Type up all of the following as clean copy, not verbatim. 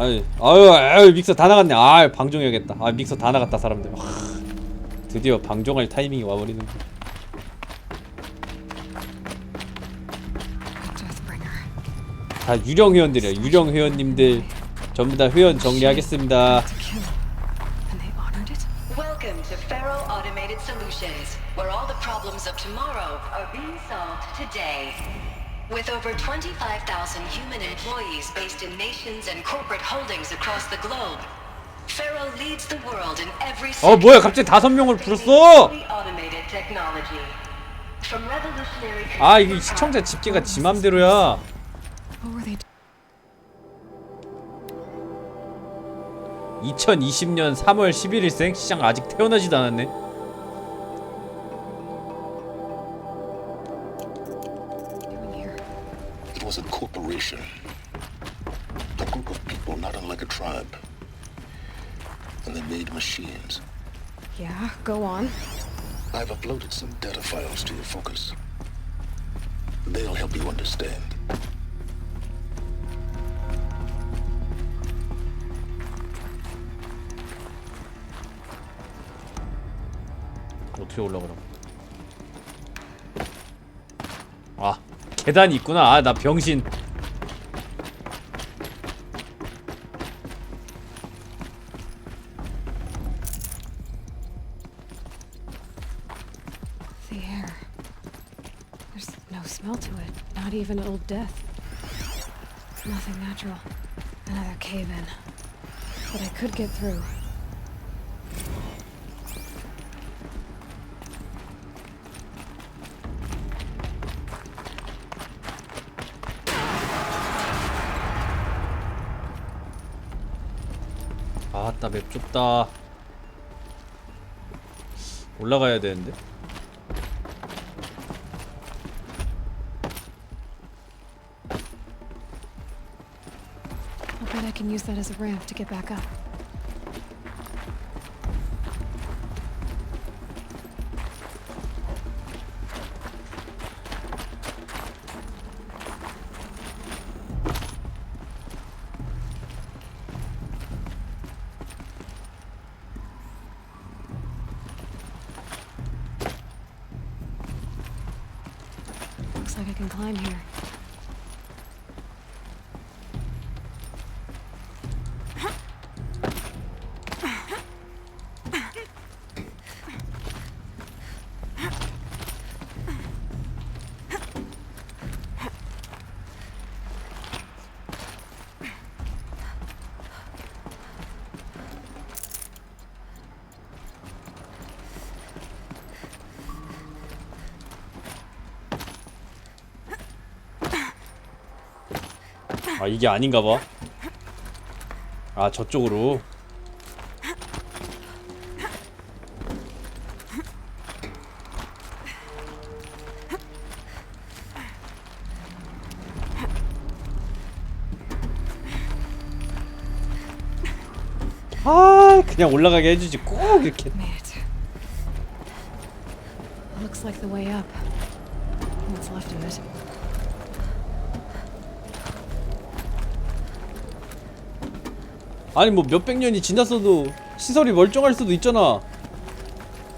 아유 믹서 다 나갔네. 아 방종해야겠다. 아 믹서 다 나갔다 사람들. 드디어 방종할 타이밍이 와버리는데. 다 유령 회원들이야. 유령 회원님들 전부 다 회원 정리하겠습니다. Welcome to Faro Automated Solutions, where all the problems of tomorrow are being solved today. With over 25,000 human employees based in nations and corporate holdings across the globe, Faro leads the world in every sector. 뭐야 갑자기 5명을 불렀어? Automated technology. From revolutionary. 아 이게 시청자 집계가 지 맘대로야. 2020년 3월 11일생 시장 아직 태어나지도 않았네. It was a corporation. A group of people not unlike a tribe. And they made machines. Yeah, go on. I've uploaded some data files to your focus. They'll help you understand. 어떻게 올라가라고? 아 계단이 있구나. 아 나 병신. The air. There's no smell to it. Not even old death. Nothing natural. Another cave-in. But I could get through. 아따 맵 좁다. 올라가야 되는데. I'll bet I can use that as a ramp to get back up. Looks like I can climb here. 아 이게 아닌가봐. 아 저쪽으로. 아 그냥 올라가게 해주지 꼭 이렇게. Looks like the way up. What's left of it? 아니 뭐 몇백 년이 지났어도 시설이 멀쩡할 수도 있잖아.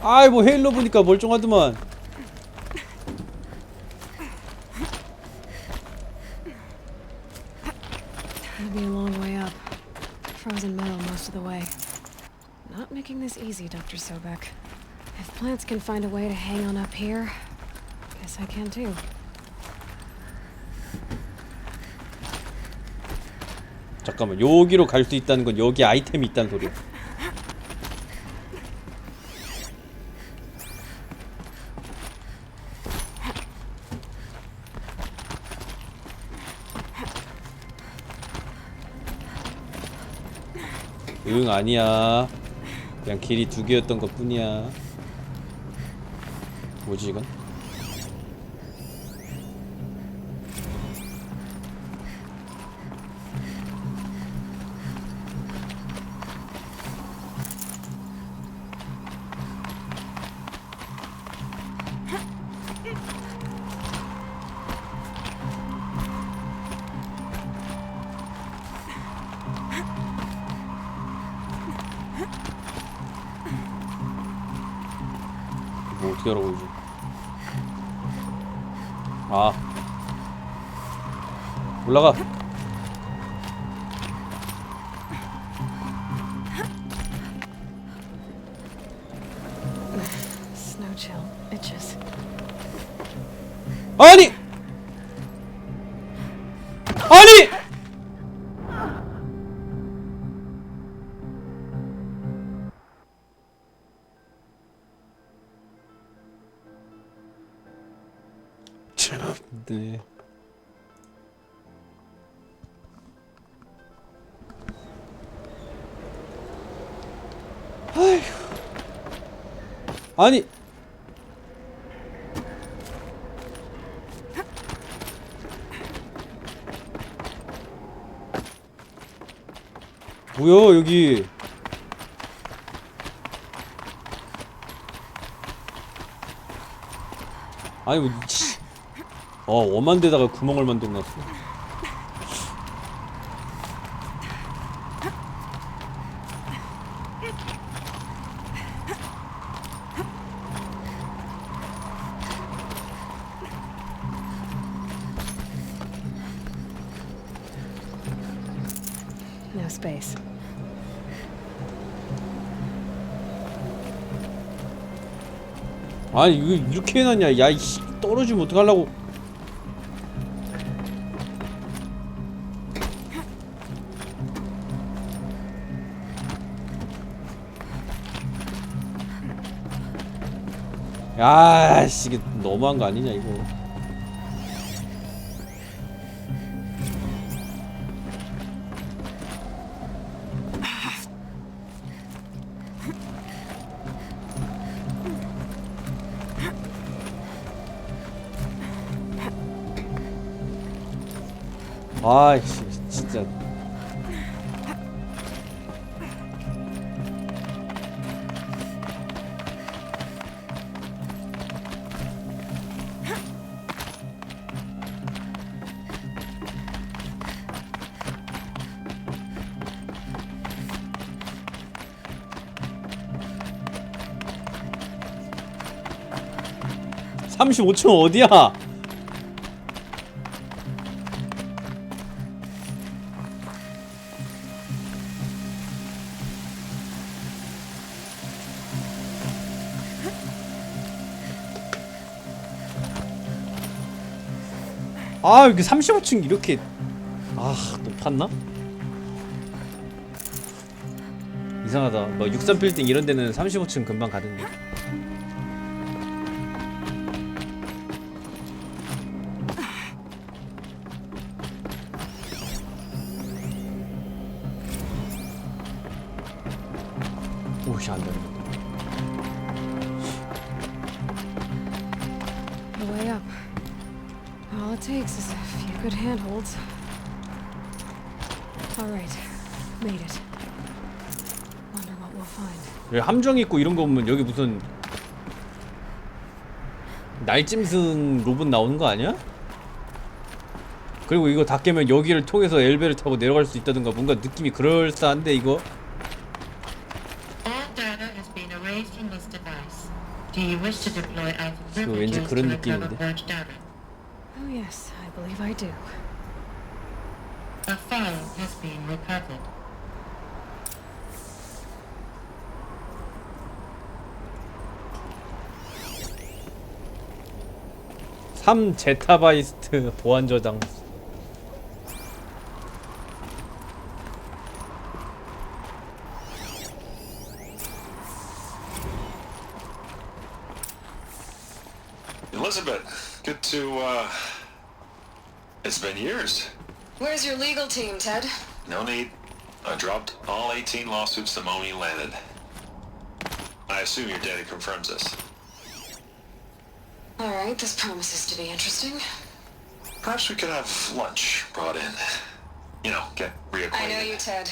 아이 뭐 헤일로 보니까 멀쩡하더만. It'll be a long way up. Frozen metal most of the way. Not making this easy, Dr. Sobek. If plants can find a way to hang on up here, guess I can too. 잠깐만 여기로 갈 수 있다는 건 여기 아이템이 있다는 소리야. 응 아니야. 그냥 길이 2개였던 것 뿐이야. 뭐지 이건? 어떻게 하라고 이제. 아 올라가. Snow chill. Itches. 아니! 아니! 참, 네. 아휴. 아니! 뭐야 여기. 아니 뭐 엄한 데다가 구멍을 만들어놨어. No space. 아니 이거 이렇게 해놨냐. 야 이씨 떨어지면 어떡하려고. 야씨 이게 너무한 거 아니냐 이거. 아이씨 진짜. (35층) 어디야? 아 여기 35층 이렇게 높았나? 이상하다. 뭐 63빌딩 이런 데는 35층 금방 가던데. 오씨 안 되네. The way up. All it takes is a few good handholds. All right, made it. Wonder what we'll find. 여기 함정 있고 이런 거 보면 여기 무슨 날짐승 로봇 나오는 거 아니야? 그리고 이거 다 깨면 여기를 통해서 엘베를 타고 내려갈 수 있다든가 뭔가 느낌이 그럴싸한데 이거? All data has been erased from this device. Do you wish to deploy alpha 왠지 privileges 그런 to recover 느낌인데. purged data? Oh yes, I believe I do. A file has been recovered. (3) 제타바이스트 보안 저장. Elizabeth, good to, it's been years. Where's your legal team, Ted? No need. I dropped all 18 lawsuits the moment you landed. I assume your daddy confirms this. Alright, this promises to be interesting. Perhaps we could have lunch brought in. You know, get reacquainted. I know you, Ted.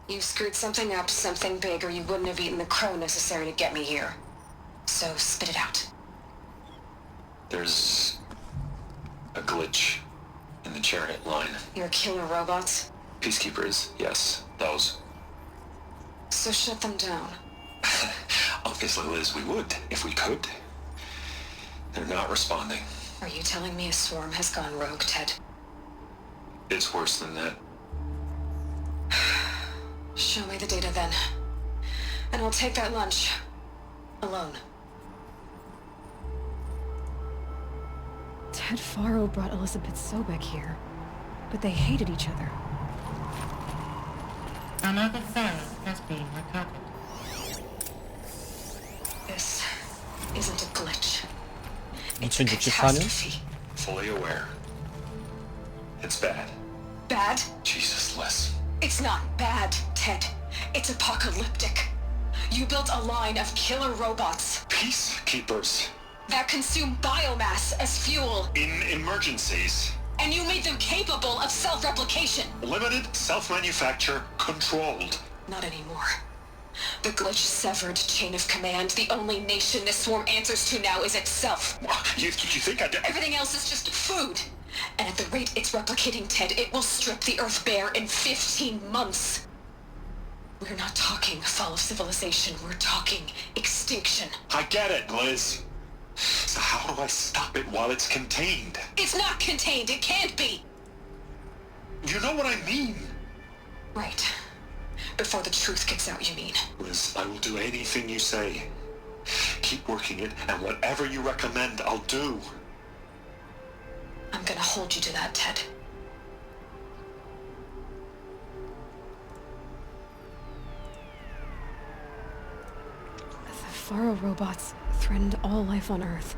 You screwed something up, something big, or you wouldn't have eaten the crow necessary to get me here. So spit it out. There's a glitch in the chariot line. Your killer robots? Peacekeepers, yes, those. So shut them down. Obviously, Liz, we would, if we could. They're not responding. Are you telling me a swarm has gone rogue, Ted? It's worse than that. Show me the data then. And I'll take that lunch. Alone. Ted Faro brought Elizabeth Sobek here, but they hated each other. Another file has been recovered. This isn't a glitch. 2064년? Fully aware. It's bad. Bad? Jesus, Liz. It's not bad, Ted. It's apocalyptic. You built a line of killer robots Peacekeepers. that consume biomass as fuel, In emergencies. and you made them capable of self-replication. Limited, self-manufacture, controlled. Not anymore. The glitch severed chain of command. The only nation this swarm answers to now is itself. You think I did? Everything else is just food. And at the rate it's replicating, Ted, it will strip the Earth bare in 15 months. We're not talking fall of civilization. We're talking extinction. I get it, Liz. So how do I stop it while it's contained? It's not contained. It can't be. You know what I mean. Right. Before the truth gets out, you mean? Liz, I will do anything you say. Keep working it, and whatever you recommend, I'll do. I'm gonna hold you to that, Ted. The Faro robots threatened all life on Earth,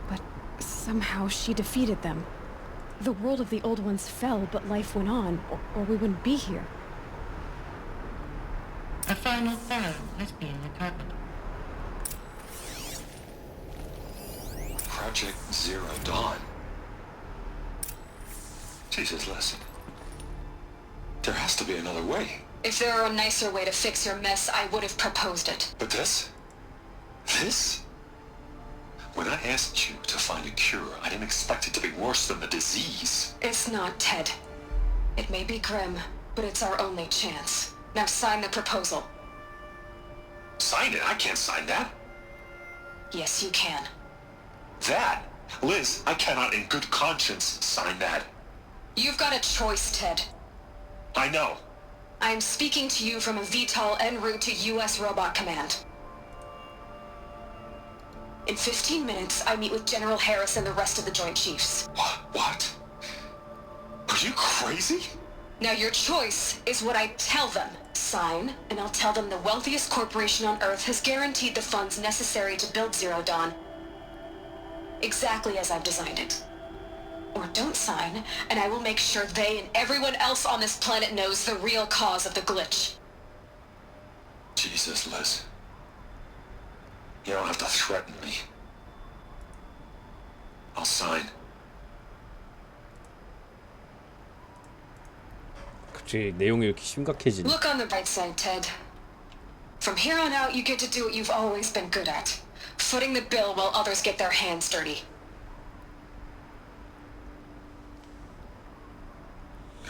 but somehow she defeated them. The world of the old ones fell, but life went on, or we wouldn't be here. A final file has been recovered. Project Zero Dawn. Jesus, listen. There has to be another way. If there were a nicer way to fix your mess, I would have proposed it. But this? This? When I asked you to find a cure, I didn't expect it to be worse than the disease. It's not, Ted. It may be grim, but it's our only chance. Now sign the proposal. Sign it? I can't sign that. Yes, you can. That? Liz, I cannot in good conscience sign that. You've got a choice, Ted. I know. I am speaking to you from a VTOL en route to U.S. Robot Command. In 15 minutes, I meet with General Harris and the rest of the Joint Chiefs. What? Are you crazy? Now your choice is what I tell them. Sign, and I'll tell them the wealthiest corporation on Earth has guaranteed the funds necessary to build Zero Dawn. Exactly as I've designed it. Or don't sign, and I will make sure they and everyone else on this planet knows the real cause of the glitch. Jesus, Liz. You don't have to threaten me. I'll sign. 갑자기 내용이 이렇게 심각해지네. Look on the bright side, Ted. From here on out, you get to do what you've always been good at. Footing the bill while others get their hands dirty.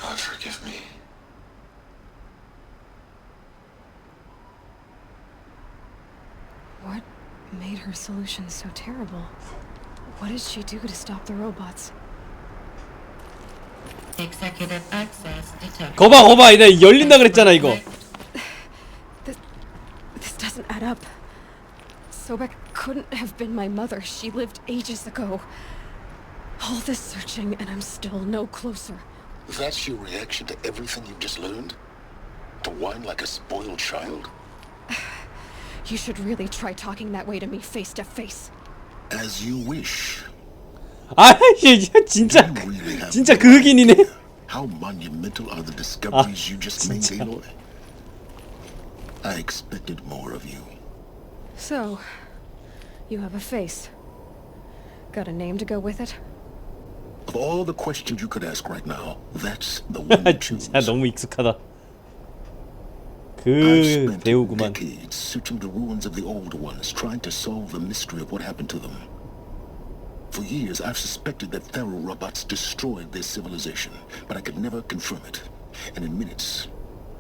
God forgive me. What made her solution so terrible? What did she do to stop the robots? Executive access detected. 거봐 나 열린다 그랬잖아 이거. This doesn't add up. Sobek couldn't have been my mother. She lived ages ago. All this searching, and I'm still no closer. That's your reaction to everything you've just learned? To whine like a spoiled child? You should really try talking that way to me face to face. As you wish. 아 진짜 Do you really have 진짜 no 그 흑인이네. idea How monumental are the discoveries you just made, 진짜. Aloy? I expected more of you. So, you have a face. Got a name to go with it? Of all the questions you could ask right now, that's the one you choose. 진짜 너무 익숙하다. I've 그 spent 배우구만. decades searching the ruins of the old ones, trying to solve the mystery of what happened to them. For years, I've suspected that Thero robots destroyed their civilization, but I could never confirm it. And in minutes,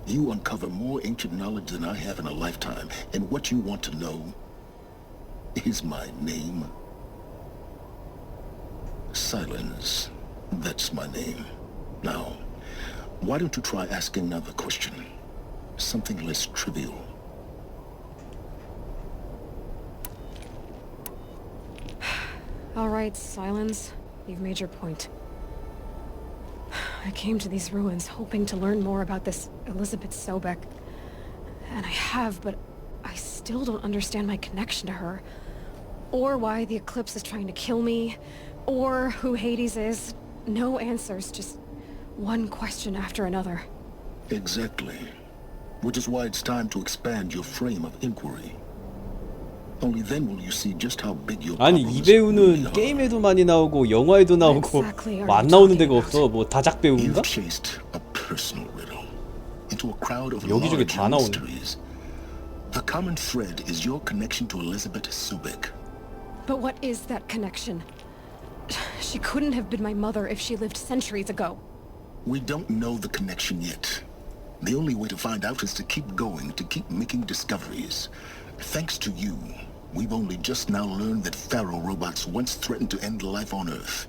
you uncover more ancient knowledge than I have in a lifetime, and what you want to know is my name. Silence. That's my name. Now, why don't you try asking another question? Something less trivial. All right, Silence. You've made your point. I came to these ruins hoping to learn more about this Elizabeth Sobek. And I have, but I still don't understand my connection to her. Or why the Eclipse is trying to kill me. Or who Hades is. No answers, just one question after another. Exactly. Which is why it's time to expand your frame of inquiry. Only then will you see just how big your 아니 이 배우는 게임에도 많이 나오고 영화에도 나오고 뭐 안 나오는 데가 없어. 뭐 다작 배우인가? You've chased a personal riddle into a crowd of 여기저기 large 다 나오네. mysteries. The common thread is your connection to Elizabeth Sobek. But what is that connection? She couldn't have been my mother if she lived centuries ago. We don't know the connection yet. The only way to find out is to keep going, to keep making discoveries. Thanks to you, we've only just now learned that Pharaoh robots once threatened to end life on Earth.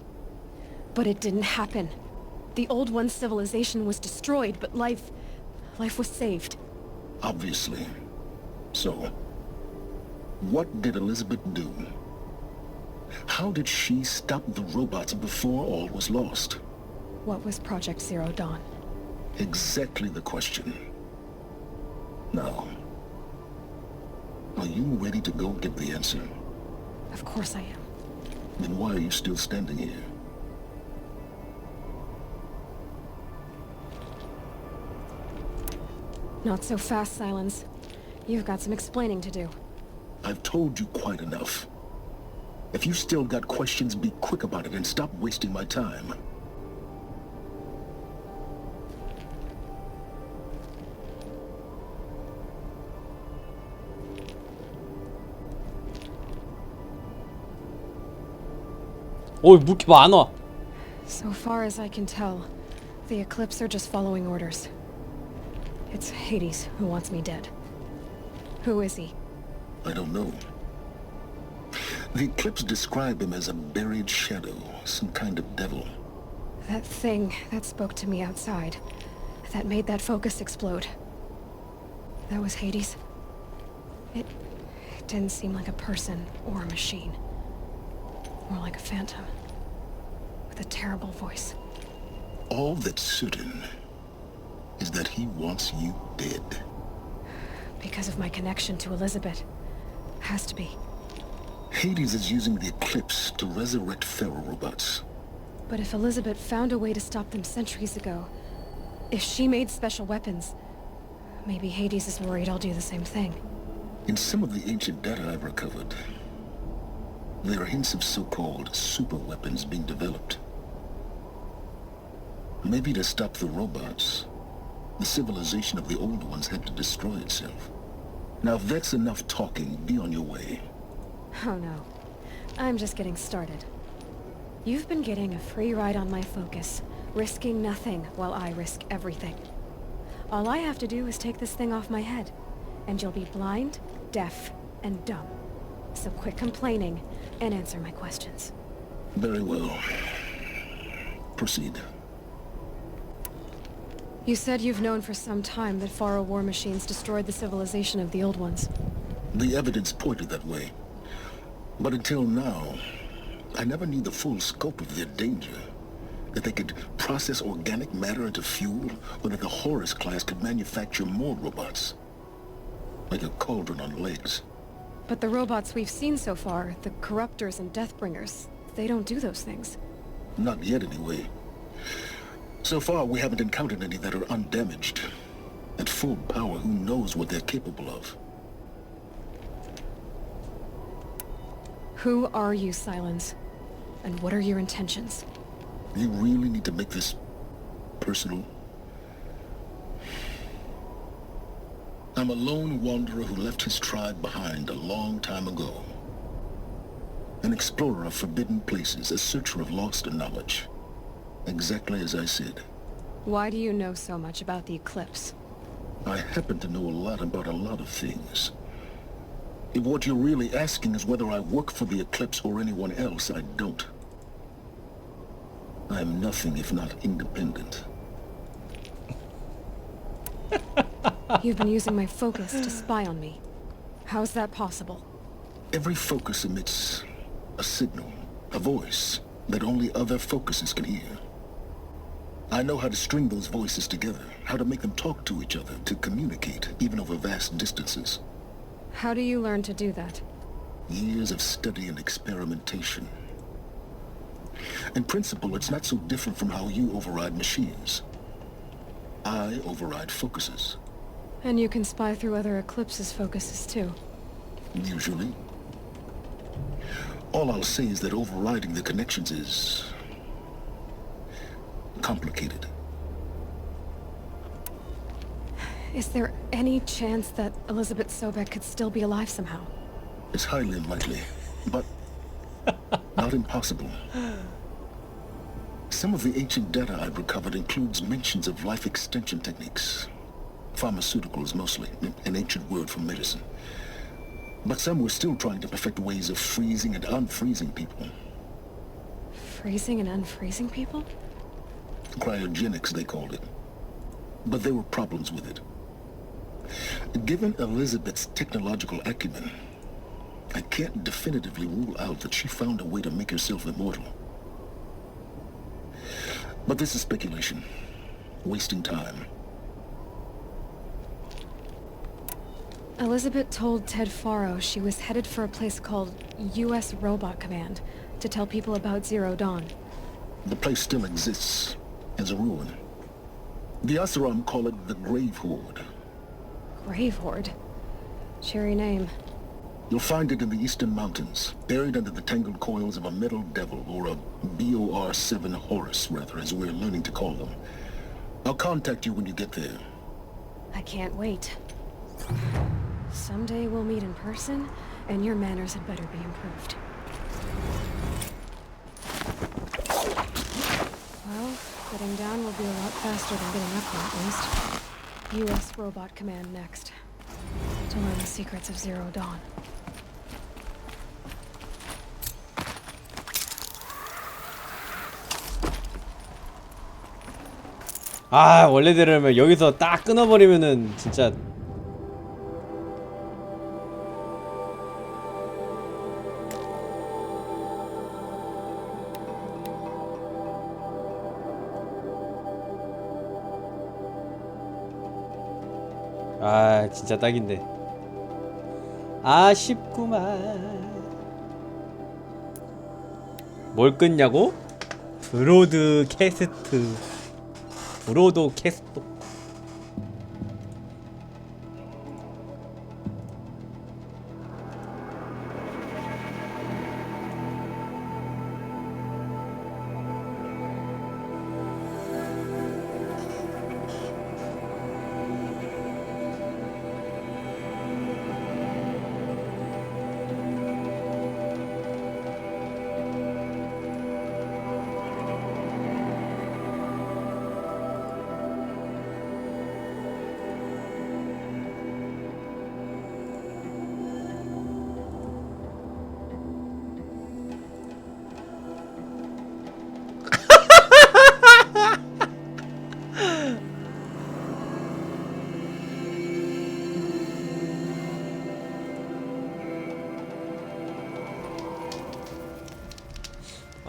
But it didn't happen. The Old One's civilization was destroyed, but life was saved. Obviously. So, what did Elizabeth do? How did she stop the robots before all was lost? What was Project Zero Dawn? Exactly the question. Now, are you ready to go get the answer? Of course I am. Then why are you still standing here? Not so fast, Silence. You've got some explaining to do. I've told you quite enough. If you still got questions, be quick about it and stop wasting my time. 뭐 이렇게 많아. So far as I can tell, the Eclipse are just following orders. It's Hades who wants me dead. Who is he? I don't know. The Eclipse describe him as a buried shadow, some kind of devil. That thing that spoke to me outside, that made that focus explode. That was Hades? It didn't seem like a person or a machine. More like a phantom. With a terrible voice. All that's certain is that he wants you dead. Because of my connection to Elizabeth. Has to be. Hades is using the Eclipse to resurrect Pharaoh robots. But if Elizabeth found a way to stop them centuries ago, if she made special weapons, maybe Hades is worried I'll do the same thing. In some of the ancient data I've recovered, there are hints of so-called super weapons being developed. Maybe to stop the robots, the civilization of the old ones had to destroy itself. Now if that's enough talking, be on your way. Oh no. I'm just getting started. You've been getting a free ride on my focus, risking nothing while I risk everything. All I have to do is take this thing off my head, and you'll be blind, deaf, and dumb. So quit complaining and answer my questions. Very well. Proceed. You said you've known for some time that Pharaoh war machines destroyed the civilization of the old ones. The evidence pointed that way. But until now, I never knew the full scope of their danger. That they could process organic matter into fuel, or that the Horus class could manufacture more robots. Like a cauldron on legs. But the robots we've seen so far, the Corruptors and Deathbringers, they don't do those things. Not yet, anyway. So far, we haven't encountered any that are undamaged. At full power, who knows what they're capable of? Who are you, Silence? And what are your intentions? You really need to make this personal? I'm a lone wanderer who left his tribe behind a long time ago. An explorer of forbidden places, a searcher of lost knowledge. Exactly as I said. Why do you know so much about the Eclipse? I happen to know a lot about a lot of things. If what you're really asking is whether I work for the Eclipse or anyone else, I don't. I am nothing if not independent. You've been using my focus to spy on me. How's that possible? Every focus emits a signal, a voice that only other focuses can hear. I know how to string those voices together, how to make them talk to each other, to communicate, even over vast distances. How do you learn to do that? Years of study and experimentation. In principle, it's not so different from how you override machines. I override focuses. And you can spy through other Eclipse's focuses too. Usually. All I'll say is that overriding the connections is complicated. Is there any chance that Elizabeth Sobek could still be alive somehow? It's highly unlikely, but not impossible. Some of the ancient data I've recovered includes mentions of life extension techniques. Pharmaceuticals mostly, an ancient word for medicine. But some were still trying to perfect ways of freezing and unfreezing people. Freezing and unfreezing people? Cryogenics, they called it. But there were problems with it. Given Elizabeth's technological acumen, I can't definitively rule out that she found a way to make herself immortal. But this is speculation. Wasting time. Elizabeth told Ted Faro she was headed for a place called U.S. Robot Command to tell people about Zero Dawn. The place still exists as a ruin. The Asaram call it the Grave Horde. Grave Horde? Cheery name. You'll find it in the eastern mountains, buried under the tangled coils of a metal devil, or a BOR-7 Horus, rather, as we're learning to call them. I'll contact you when you get there. I can't wait. Someday we'll meet in person, and your manners had better be improved. Well, getting down will be a lot faster than getting up here, at least. U.S. Robot Command next. To learn the secrets of Zero Dawn. 아, 원래대로면 여기서 딱 끊어버리면은 진짜 아, 진짜 딱인데. 아쉽구만. 뭘 끊냐고? 브로드캐스트. 브로드캐스트.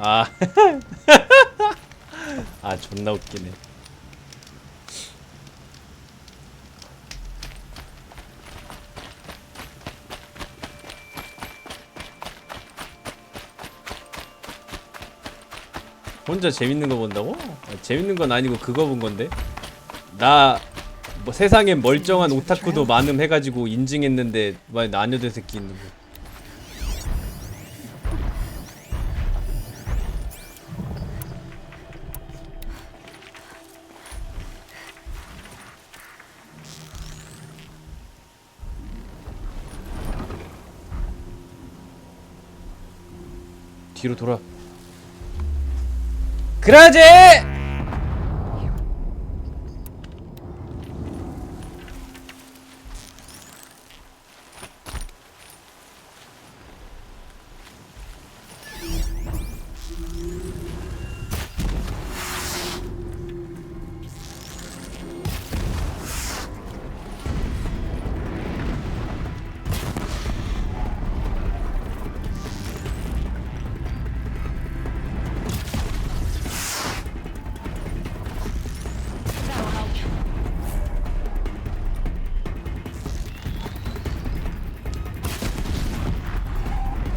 아, 아 존나 웃기네. 혼자 재밌는 거 본다고? 재밌는 건 아니고 그거 본 건데. 나 뭐 세상엔 멀쩡한 오타쿠도 많음 해가지고 인증했는데 왜 나녀대 새끼 있는 거. 뒤로 돌아. 그러지!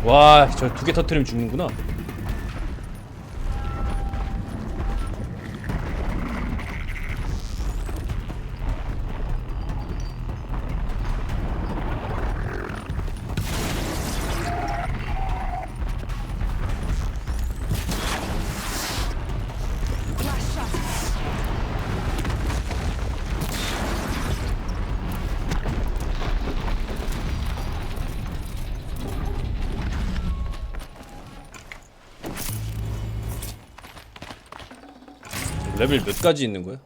와, 저 2개 터트리면 죽는구나. 레벨 몇 가지 있는 거야?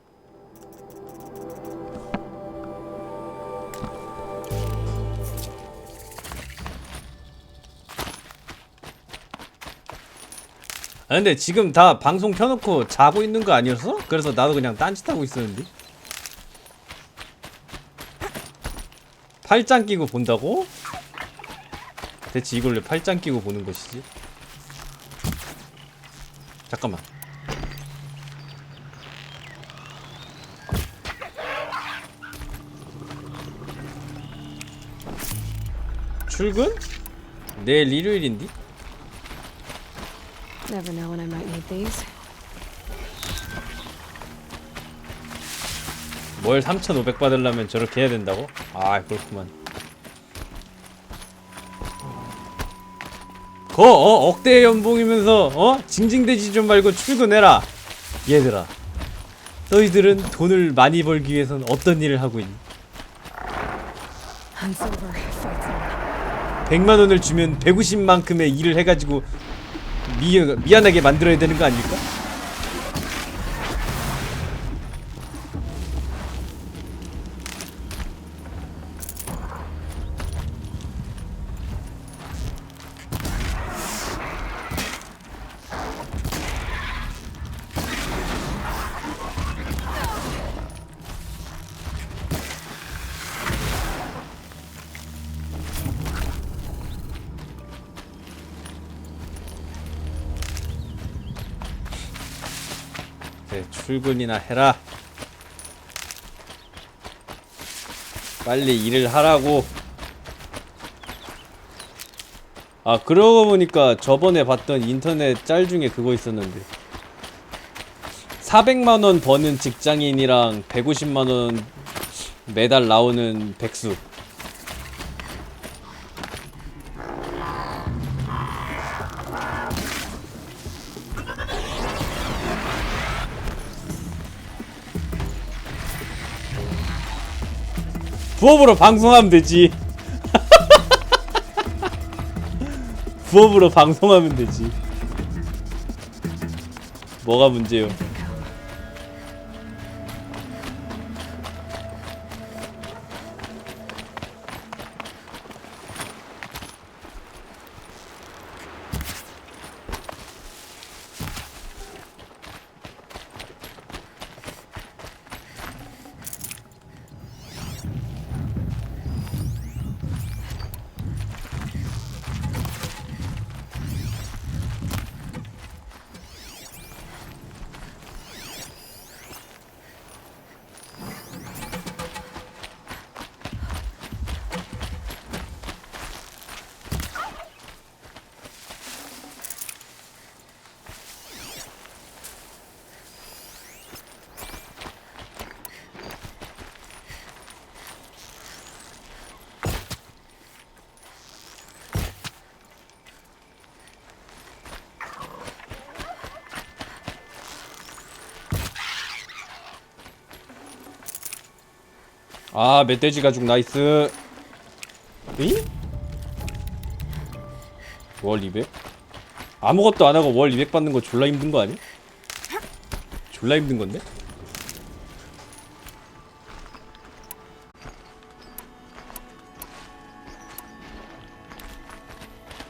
아 근데 지금 다 방송 켜놓고 자고 있는 거 아니었어? 그래서 나도 그냥 딴짓하고 있었는데. 팔짱 끼고 본다고? 대체 이걸 왜 팔짱 끼고 보는 것이지? 잠깐만. 출근? 내일 일요일인데? Never know when I might need these. 뭘 3,500 받으려면 저렇게 해야 된다고? 아 그렇구만. 억대의 연봉이면서 징징대지 좀 말고 출근해라. 얘들아, 너희들은 돈을 많이 벌기 위해선 어떤 일을 하고 있니? Hunt's over. Fight's on. 100만 원을 주면 150만큼의 일을 해가지고 미안하게 만들어야 되는 거 아닐까? 그래, 출근이나 해라. 빨리 일을 하라고. 아 그러고 보니까 저번에 봤던 인터넷 짤 중에 그거 있었는데 400만원 버는 직장인이랑 150만원 매달 나오는 백수. 부업으로 방송하면 되지. 부업으로 방송하면 되지. 뭐가 문제요? 아 멧돼지 가죽 나이스. 응? 월 200? 아무것도 안하고 월 200 받는 거 졸라 힘든 거 아니? 졸라 힘든 건데?